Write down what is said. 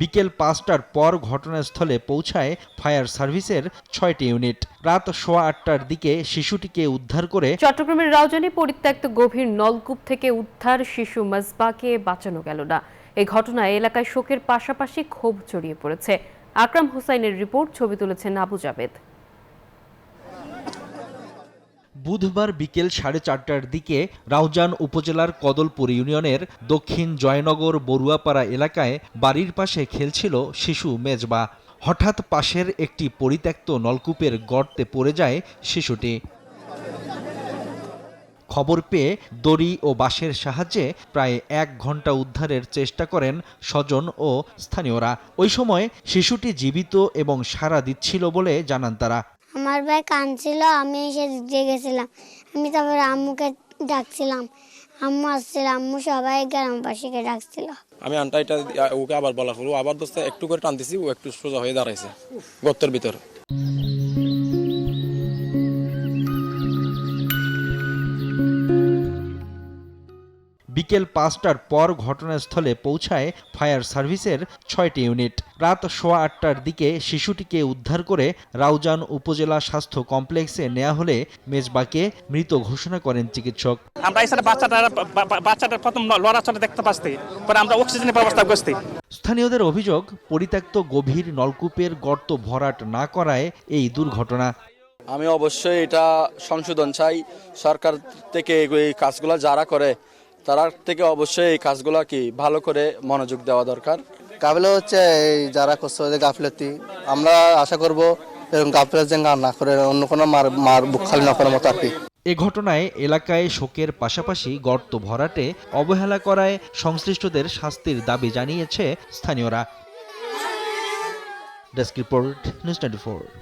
বিকেল ৫টার পর ঘটনাস্থলে পৌঁছায় ফায়ার সার্ভিসের ৬টি ইউনিট। রাত ৮:১৮টার দিকে শিশুটিকে উদ্ধার করে চট্টগ্রামের রাউজানে পরিত্যক্ত গভীর নলকূপ থেকে উদ্ধার শিশু মাজবাকে বাঁচানো গেল না। এই ঘটনায় এলাকায় শোকের পাশাপাশি ক্ষোভ ছড়িয়ে পড়েছে। আকরাম হোসাইনের রিপোর্ট, ছবি তুলেছেন আবু জাবেদ। বুধবার বিকেল ৪:৩০টার দিকে রাউজান উপজেলার কদলপুর ইউনিয়নের দক্ষিণ জয়নগর বড়ুয়াপাড়া এলাকায় বাড়ির পাশে খেলছিল শিশু মেজবা। হঠাৎ পাশের একটি পরিত্যক্ত নলকূপের গর্তে পড়ে যায় শিশুটি। খবর পেয়ে দড়ি ও বাঁশের সাহায্যে প্রায় ১ ঘন্টা উদ্ধারের চেষ্টা করেন স্বজন ও স্থানীয়রা। ওই সময় শিশুটি জীবিত এবং সাড়া দিচ্ছিল বলে জানান তারা। আমার ভাই কাঁদছিল, আমি এসে জেগেছিলাম। আমি তারপরে আম্মুকে ডাকছিলাম, আম্মু আসছিল, আম্মু সবাই গ্রামবাসীকে ডাকছিল। আমি আন্টাইটা ওকে আবার বলা হলো, আবার দোস্ত একটু করে টানতেছি, ও একটু সোজা হয়ে দাঁড়াইছে গর্তের ভিতর। বিকেল ৫টার পর ঘটনাস্থলে পৌঁছায় ফায়ার সার্ভিসের ৬টি ইউনিট। রাত ৮:১৮টার দিকে শিশুটিকে উদ্ধার করে রাউজান উপজেলা স্বাস্থ্য কমপ্লেক্সে নেওয়া হলে মেজবাকে মৃত ঘোষণা করেন চিকিৎসক। আমরা এখানে বাচ্চাটার প্রথম লড়াচড়া দেখতে পাচ্ছি, পরে আমরা অক্সিজেনের ব্যবস্থা করছি। স্থানীয়দের অভিযোগ, পরিত্যক্ত গভীর নলকূপের গর্ত ভরাট না করায় এই দুর্ঘটনা। আমি অবশ্যই এটা সংশোধন চাই সরকার থেকে। এই কাজগুলো যারা করে তারা থেকে অবশ্যই এই কাজগুলো কি ভালো করে মনোযোগ দেওয়া দরকার। গাফিলতি হচ্ছে, এই যারা করছে ওদের গাফিলতি। আমরা আশা করব এরকম গাফিলতি যেন না করে, অন্য কোনো মার বুক খালি না করার মতো আর কি। এ ঘটনায় এলাকায় শোকের পাশাপাশি গর্ত ভরাটে অবহেলা করায় সংশ্লিষ্টদের শাস্তির দাবি জানিয়েছে স্থানীয়রা। Desk report, news 24।